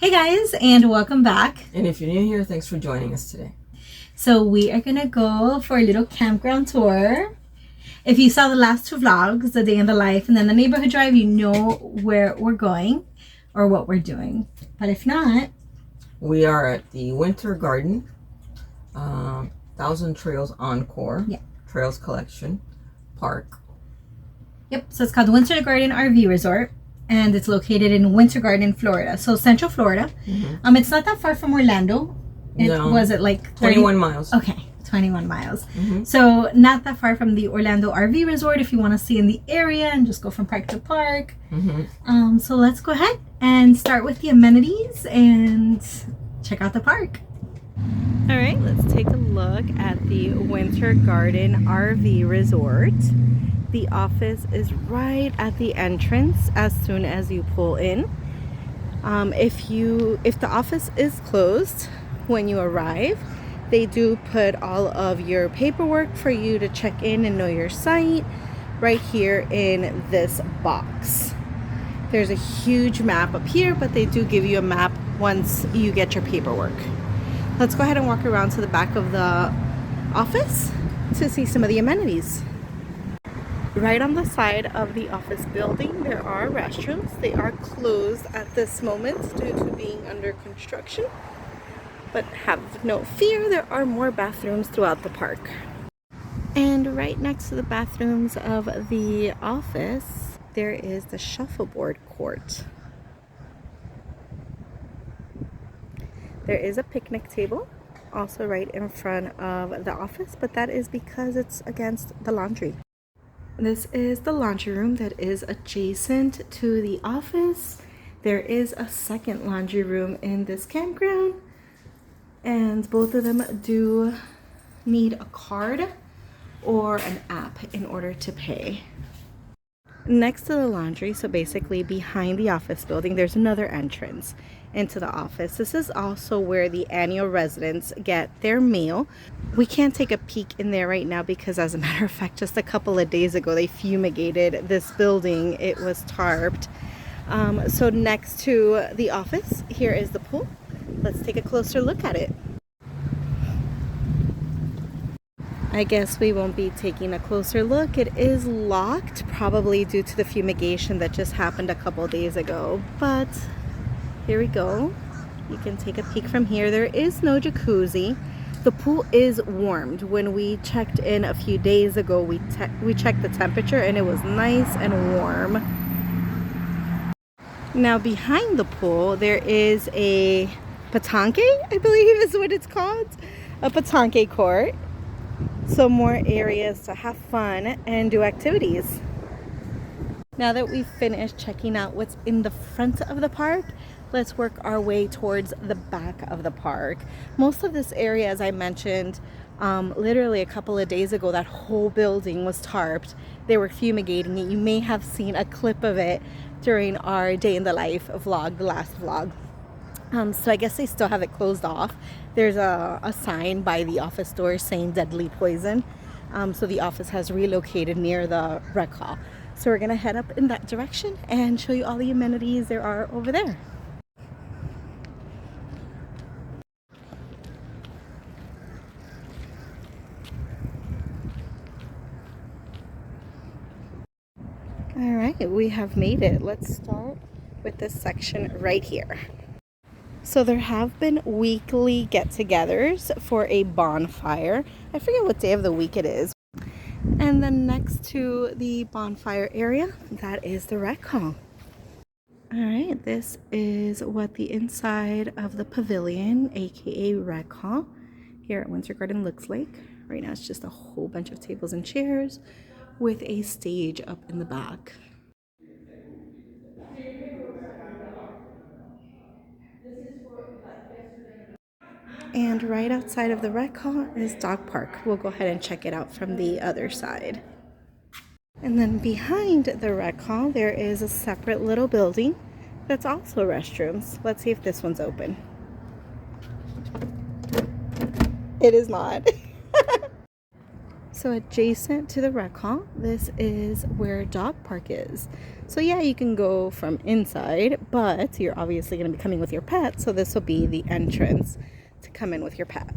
Hey guys, and welcome back. And if you're new here, thanks for joining us today. So we are gonna go for a little campground tour. If you saw the last two vlogs, the day in the life and then the neighborhood drive, you know where we're going or what we're doing. But if not, we are at the Winter Garden, Thousand Trails Encore Trails Collection Park. Yep, so it's called the Winter Garden RV Resort. And it's located in Winter Garden, Florida. So Central Florida. Mm-hmm. It's not that far from Orlando. Was it like 21 miles? Okay, 21 miles. Mm-hmm. So not that far from the Orlando RV Resort if you want to stay in the area and just go from park to park. Mm-hmm. So let's go ahead and start with the amenities and check out the park. All right, let's take a look at the Winter Garden RV Resort. The office is right at the entrance as soon as you pull in. If the office is closed when you arrive, they do put all of your paperwork for you to check in and know your site right here in this box. There's a huge map up here, but they do give you a map once you get your paperwork. Let's go ahead and walk around to the back of the office to see some of the amenities. Right on the side of the office building, there are restrooms. They are closed at this moment due to being under construction. But have no fear, there are more bathrooms throughout the park. And right next to the bathrooms of the office, there is the shuffleboard court. There is a picnic table also right in front of the office, but that is because it's against the laundry. This is the laundry room that is adjacent to the office. There is a second laundry room in this campground, and both of them do need a card or an app in order to pay. Next to the laundry, so basically behind the office building, there's another entrance into the office. This is also where the annual residents get their mail. We can't take a peek in there right now because, as a matter of fact, just a couple of days ago they fumigated this building. It was tarped. So next to the office, here is the pool. Let's take a closer look at it. I guess we won't be taking a closer look. It is locked, probably due to the fumigation that just happened a couple days ago. But here we go. You can take a peek from here. There is no jacuzzi. The pool is warmed. When we checked in a few days ago, we checked the temperature and it was nice and warm. Now behind the pool, there is a petanque, I believe is what it's called. A petanque court. So more areas to have fun and do activities. Now that we've finished checking out what's in the front of the park, let's work our way towards the back of the park. Most of this area, as I mentioned, literally a couple of days ago, that whole building was tarped. They were fumigating it. You may have seen a clip of it during our day in the life vlog, the last vlog. So I guess they still have it closed off. There's a sign by the office door saying deadly poison. So the office has relocated near the rec hall. So we're gonna head up in that direction and show you all the amenities there are over there. All right, we have made it. Let's start with this section right here. So there have been weekly get-togethers for a bonfire. I forget what day of the week it is. And then next to the bonfire area, that is the rec hall. All right, this is what the inside of the pavilion, aka rec hall, here at Winter Garden looks like. Right now it's just a whole bunch of tables and chairs with a stage up in the back. And right outside of the rec hall is dog park. We'll go ahead and check it out from the other side. And then behind the rec hall, there is a separate little building that's also restrooms. Let's see if this one's open. It is not. So adjacent to the rec hall, this is where dog park is. So yeah, you can go from inside, but you're obviously going to be coming with your pet, so this will be the entrance to come in with your pet.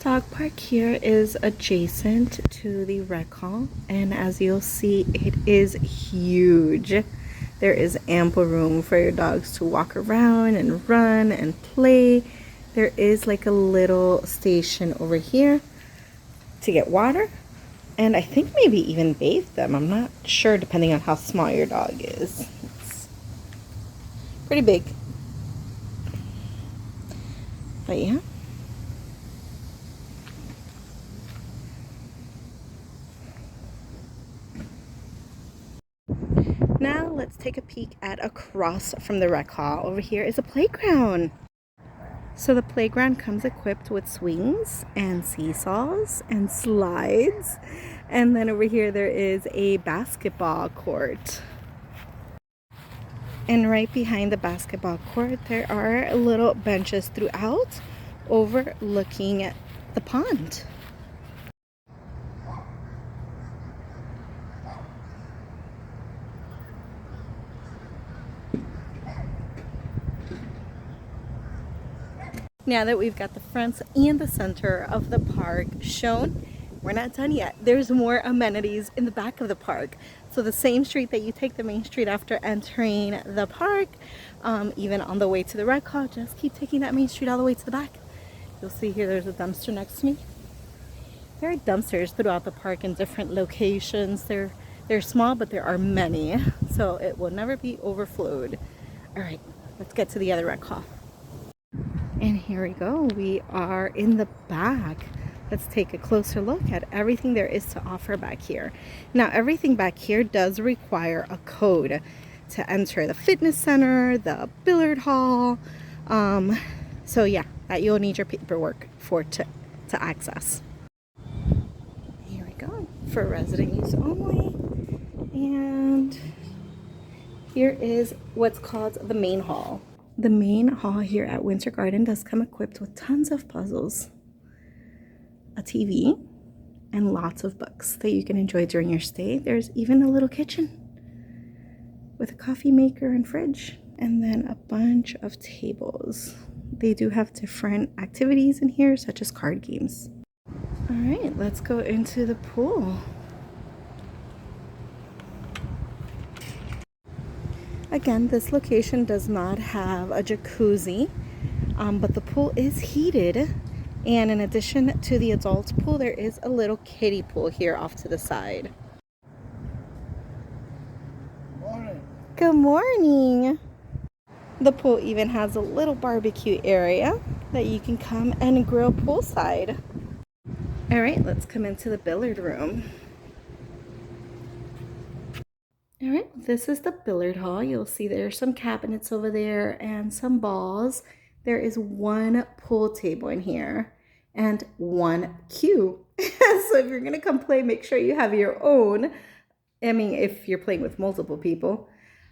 Dog park here is adjacent to the rec hall, and as you'll see, it is huge. There is ample room for your dogs to walk around and run and play. There is like a little station over here to get water, and I think maybe even bathe them. I'm not sure, depending on how small your dog is. It's pretty big. But yeah. Now let's take a peek at across from the rec hall. Over here is a playground. So the playground comes equipped with swings and seesaws and slides. And then over here there is a basketball court. And right behind the basketball court there are little benches throughout overlooking the pond. Now that we've got the front and the center of the park shown, we're not done yet. There's more amenities in the back of the park. So the same street that you take the main street after entering the park, even on the way to the rec hall, just keep taking that main street all the way to the back. You'll see here there's a dumpster next to me. There are dumpsters throughout the park in different locations. They're small, but there are many, so it will never be overflowed. All right, let's get to the other rec hall. And here we go, we are in the back. Let's take a closer look at everything there is to offer back here. Now, everything back here does require a code to enter the fitness center, the billiard hall. So yeah, that you'll need your paperwork to access. Here we go, for resident use only. And here is what's called the main hall. The main hall here at Winter Garden does come equipped with tons of puzzles, a TV, and lots of books that you can enjoy during your stay. There's even a little kitchen with a coffee maker and fridge, and then a bunch of tables. They do have different activities in here, such as card games. All right, let's go into the pool. Again, this location does not have a jacuzzi, but the pool is heated. And in addition to the adult pool, there is a little kiddie pool here off to the side. Morning. Good morning. The pool even has a little barbecue area that you can come and grill poolside. All right, let's come into the billiard room. All right, this is the billiard hall. You'll see there's some cabinets over there and some balls. There is one pool table in here and one cue. So if you're gonna come play, make sure you have your own. I mean, if you're playing with multiple people.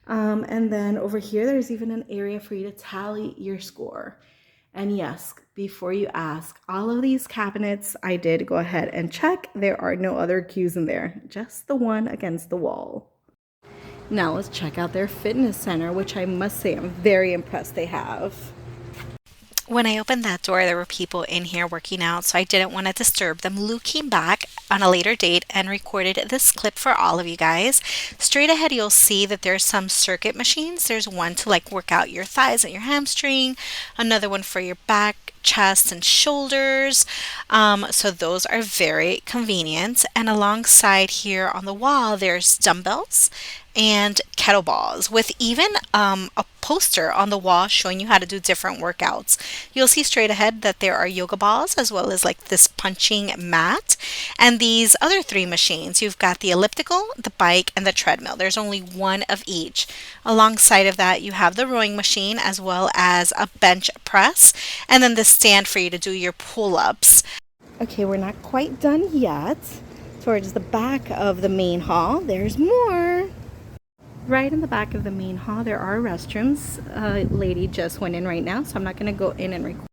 And then over here, there's even an area for you to tally your score. And yes, before you ask, all of these cabinets, I did go ahead and check. There are no other cues in there, just the one against the wall. Now let's check out their fitness center, which I must say I'm very impressed they have. When I opened that door, there were people in here working out, so I didn't want to disturb them. Lou came back on a later date and recorded this clip for all of you guys. Straight ahead, you'll see that there's some circuit machines. There's one to like work out your thighs and your hamstring, another one for your back, chest, and shoulders. So those are very convenient. And alongside here on the wall, there's dumbbells and kettlebells with even a poster on the wall showing you how to do different workouts. You'll see straight ahead that there are yoga balls as well as like this punching mat and these other three machines. You've got the elliptical, the bike, and the treadmill. There's only one of each. Alongside of that, you have the rowing machine as well as a bench press and then the stand for you to do your pull-ups. Okay, we're not quite done yet. Towards the back of the main hall, there's more. Right in the back of the main hall, there are restrooms. A lady just went in right now, so I'm not going to go in and record.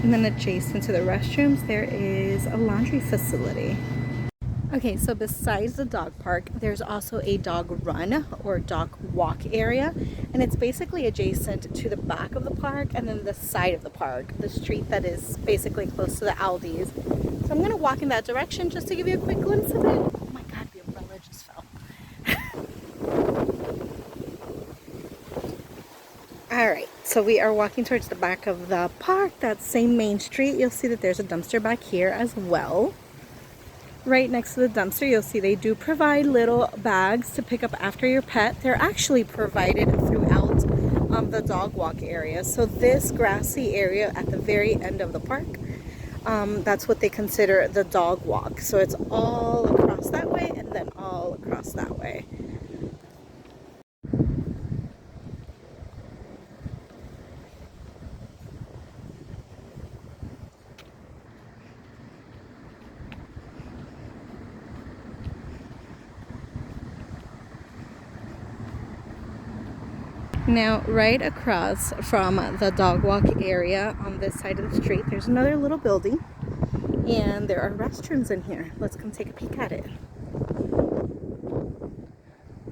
And then adjacent to the restrooms, there is a laundry facility. Okay, so besides the dog park, there's also a dog run or dog walk area. And it's basically adjacent to the back of the park and then the side of the park, the street that is basically close to the Aldi's. So I'm going to walk in that direction just to give you a quick glimpse of it. Oh my God, the umbrella just fell. Alright, so we are walking towards the back of the park, that same main street. You'll see that there's a dumpster back here as well. Right next to the dumpster, you'll see they do provide little bags to pick up after your pet. They're actually provided throughout the dog walk area. So this grassy area at the very end of the park, that's what they consider the dog walk. So it's all across that way and then all across that way. Now, right across from the dog walk area on this side of the street, there's another little building, and there are restrooms in here. Let's come take a peek at it.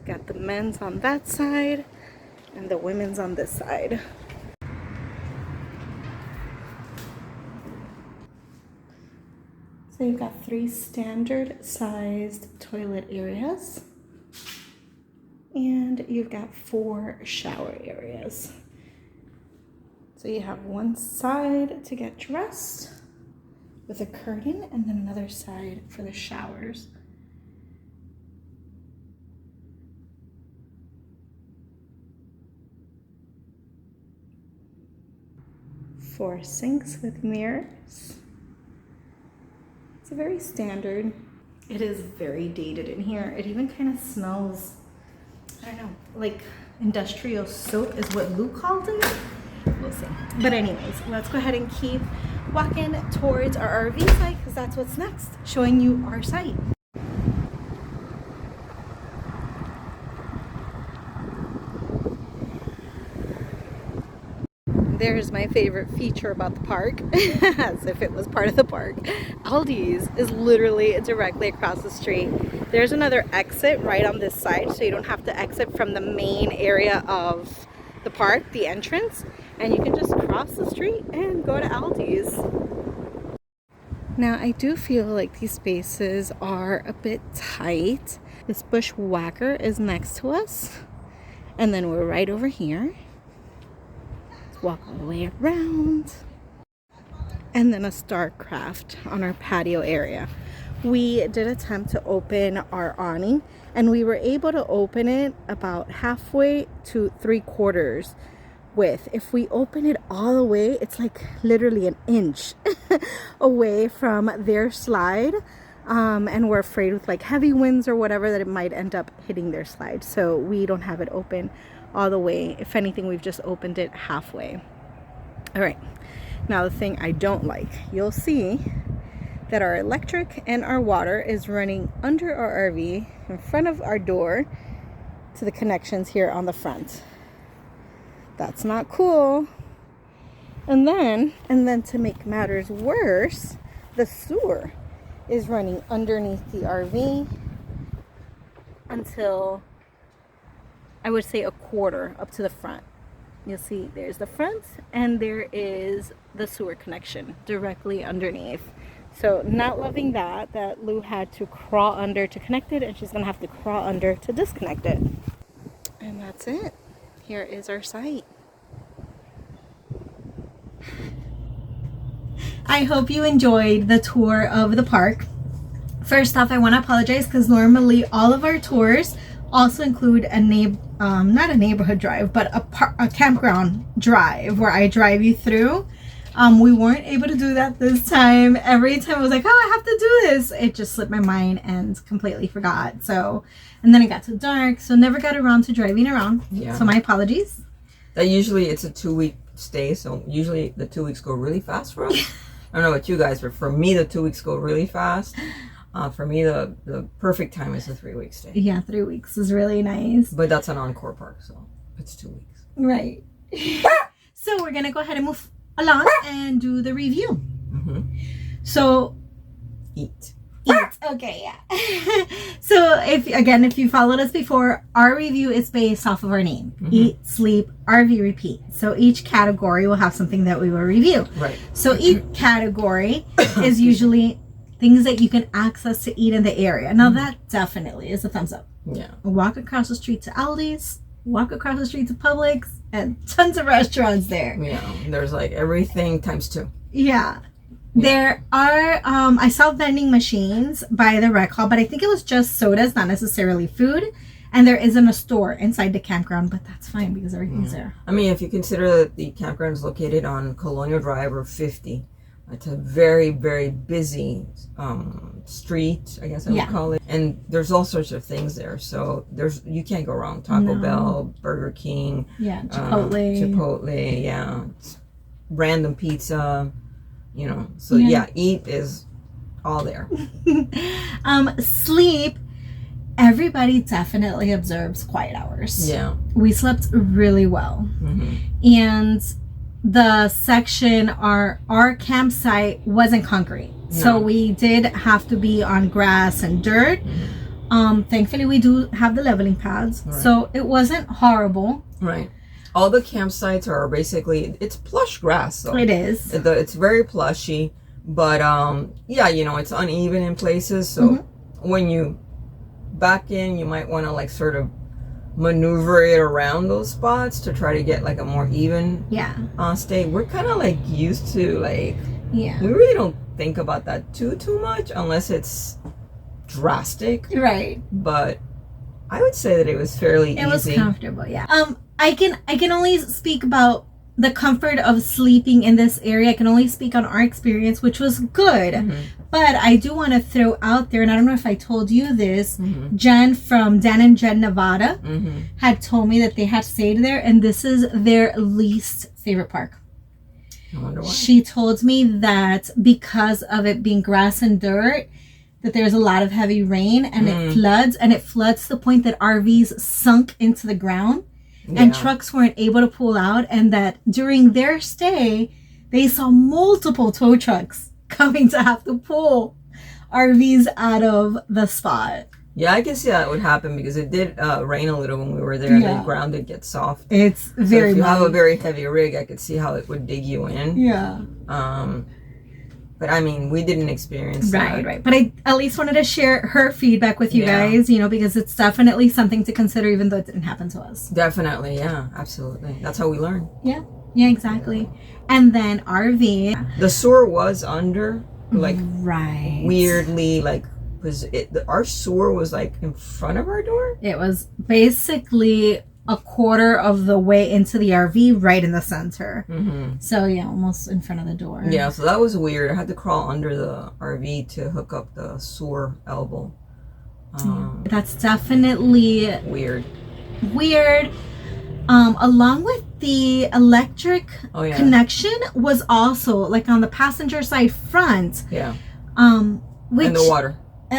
Got the men's on that side and the women's on this side. So you've got 3 standard sized toilet areas. And you've got 4 shower areas. So you have one side to get dressed with a curtain and then another side for the showers. Four sinks with mirrors. It's a very standard. It is very dated in here. It even kind of smells, I don't know, like industrial soap is what Lou called it. We'll see. But anyways, let's go ahead and keep walking towards our RV site because that's what's next, showing you our site. There's my favorite feature about the park, as if it was part of the park. Aldi's is literally directly across the street. There's another exit right on this side, so you don't have to exit from the main area of the park, the entrance, and you can just cross the street and go to Aldi's. Now, I do feel like these spaces are a bit tight. This bushwhacker is next to us, and then we're right over here. Walk all the way around, and then a StarCraft on our patio area. We did attempt to open our awning, and we were able to open it about halfway to 3/4 width. If we open it all the way, it's like literally an inch away from their slide, and we're afraid with like heavy winds or whatever that it might end up hitting their slide, so we don't have it open all the way. If anything, we've just opened it halfway. All right, now the thing I don't like, you'll see that our electric and our water is running under our RV in front of our door to the connections here on the front. That's not cool. And then to make matters worse, the sewer is running underneath the RV until, I would say, 1/4 up to the front. You'll see there's the front and there is the sewer connection directly underneath. So not loving that Lou had to crawl under to connect it, and she's gonna have to crawl under to disconnect it. And that's it. Here is our site. I hope you enjoyed the tour of the park. First off, I want to apologize because normally all of our tours also include a not a neighborhood drive, but a campground drive where I drive you through. We weren't able to do that this time. Every time I was like, oh, I have to do this, it just slipped my mind and completely forgot. So, and then it got too dark, so never got around to driving around. Yeah. So my apologies. Usually it's a 2-week stay, so usually the 2 weeks go really fast for us. I don't know about you guys, but for me the 2 weeks go really fast. For me, the perfect time is a 3-week stay. Yeah, 3 weeks is really nice. But that's an Encore park, so it's 2 weeks. Right. So we're going to go ahead and move along and do the review. So Eat. Okay, yeah. So if you followed us before, our review is based off of our name. Eat, Sleep, RV, Repeat. So each category will have something that we will review. Right. So each category is usually things that you can access to eat in the area. Now that definitely is a thumbs up. Yeah. Walk across the street to Aldi's, walk across the street to Publix, and tons of restaurants there. Yeah. There's like everything times 2. Yeah. There are, I saw vending machines by the rec hall, but I think it was just sodas, not necessarily food. And there isn't a store inside the campground, but that's fine because everything's there. I mean, if you consider that the campground is located on Colonial Drive or 50, it's a very, very busy street, I guess I would call it. And there's all sorts of things there. So you can't go wrong. Taco Bell, Burger King. Yeah, Chipotle, yeah. Random pizza. You know, so eat is all there. Sleep, everybody definitely observes quiet hours. Yeah. We slept really well. And the section, our campsite wasn't concrete. So we did have to be on grass and dirt. Thankfully, we do have the leveling pads. Right. So it wasn't horrible. Right. All the campsites are basically, it's plush grass. So it is. It's very plushy, but you know, it's uneven in places. So when you back in, you might want to like sort of maneuver it around those spots to try to get like a more even state. We're kind of like used to like, we really don't think about that too much unless it's drastic. Right. But I would say that it was fairly easy. It was comfortable, yeah. I can only speak about the comfort of sleeping in this area. I can only speak on our experience, which was good. But I do want to throw out there, and I don't know if I told you this, Jen from Dan and Jen, Nevada, had told me that they had stayed there, and this is their least favorite park. I wonder why. She told me that because of it being grass and dirt, that there's a lot of heavy rain, and it floods to the point that RVs sunk into the ground. And trucks weren't able to pull out, and that during their stay, they saw multiple tow trucks coming to have to pull RVs out of the spot. Yeah, I can see that would happen because it did rain a little when we were there, and the ground did get soft. It's very. So if you have a very heavy rig, I could see how it would dig you in. Yeah. But I mean, we didn't experience that. Right. But I at least wanted to share her feedback with you guys, you know, because it's definitely something to consider, even though it didn't happen to us. Definitely, yeah, absolutely. That's how we learn. Yeah, exactly. And then RV. The sewer was under, like, weirdly, like, our sewer was like in front of our door. It was basically a quarter of the way into the RV, right in the center. So yeah, almost in front of the door. Yeah, so that was weird. I had to crawl under the RV to hook up the sewer elbow. That's definitely weird. Along with the electric connection was also like on the passenger side front. Yeah. Which, and the water.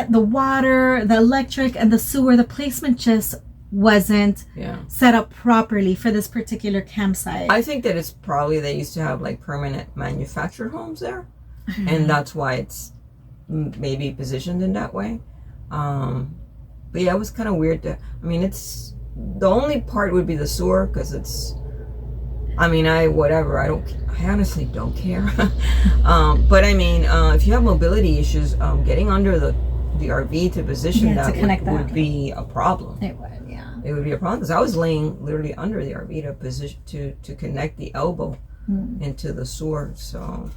The water, the electric, and the sewer, the placement just wasn't set up properly for this particular campsite. I think that it's probably they used to have like permanent manufactured homes there, and that's why it's maybe positioned in that way. But yeah, it was kind of weird I mean, it's the only part would be the sewer because it's. I mean, I honestly don't care. But I mean, if you have mobility issues, getting under the RV to position would be a problem. It would, yeah. It would be a problem because I was laying literally under the RV to position to connect the elbow into the sewer. So,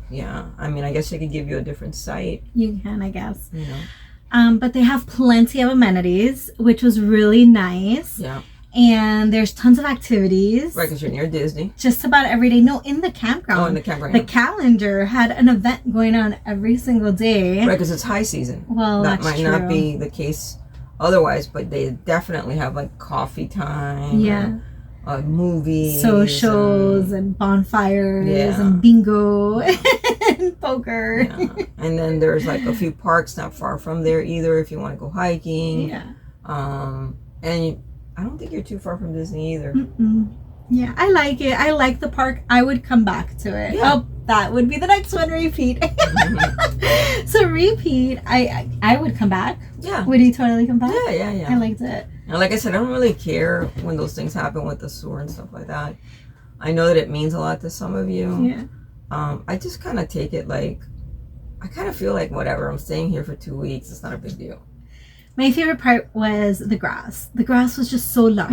yeah. I mean, I guess I could give you a different site. You can, I guess. You know. But they have plenty of amenities, which was really nice. Yeah. And there's tons of activities. Right, because you're near Disney. Just about every day. No, in the campground. Oh, in the campground. The calendar had an event going on every single day. Right, because it's high season. Well, that that's might not be the case otherwise, but they definitely have like coffee time. Yeah. Movies. Socials and bonfires and bingo and poker. Yeah. And then there's like a few parks not far from there either if you want to go hiking. Yeah. And I don't think you're too far from Disney either. Yeah, I like it. I like the park. I would come back to it. Yeah. Oh, that would be the next one, repeat. So repeat, I would come back. Yeah. Would you totally come back? Yeah. I liked it. And like I said, I don't really care when those things happen with the sewer and stuff like that. I know that it means a lot to some of you. Yeah. I just kind of take it like, I kind of feel like whatever. I'm staying here for 2 weeks. It's not a big deal. My favorite part was the grass. The grass was just so lush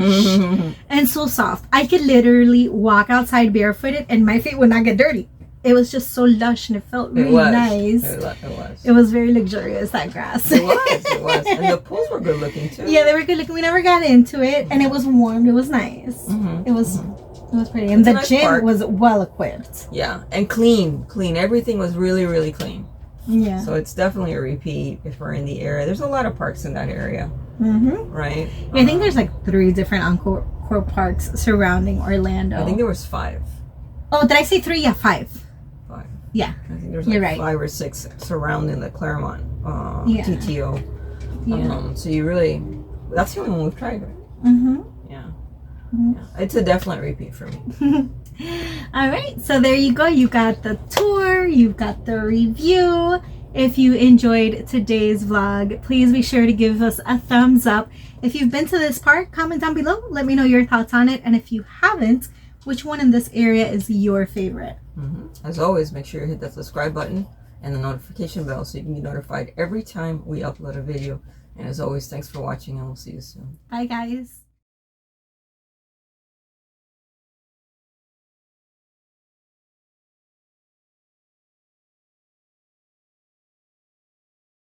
and so soft. I could literally walk outside barefooted and my feet would not get dirty. It was just so lush and it felt really nice. It was. It was very luxurious, that grass. It was. And the pools were good looking too. Yeah, they were good looking. We never got into it and it was warm. It was nice. It was pretty. And the nice gym park. was well equipped. Yeah, and clean. Everything was really, really clean. Yeah. So it's definitely a repeat if we're in the area. There's a lot of parks in that area, right? Yeah, I think there's like 3 different Encore parks surrounding Orlando. I think there was 5. Oh, did I say 3? Yeah, 5. 5. Yeah. I think there's You're like right. 5 or 6 surrounding the Clermont Yeah. TTO. Yeah. So you really, that's the only one we've tried, right? Yeah. It's a definite repeat for me. All right, so there you go. You got the tour, you've got the review. If you enjoyed today's vlog, please be sure to give us a thumbs up. If you've been to this park, comment down below. Let me know your thoughts on it. And if you haven't, which one in this area is your favorite? As always, make sure you hit that subscribe button and the notification bell so you can be notified every time we upload a video. And as always, thanks for watching and we'll see you soon. Bye, guys.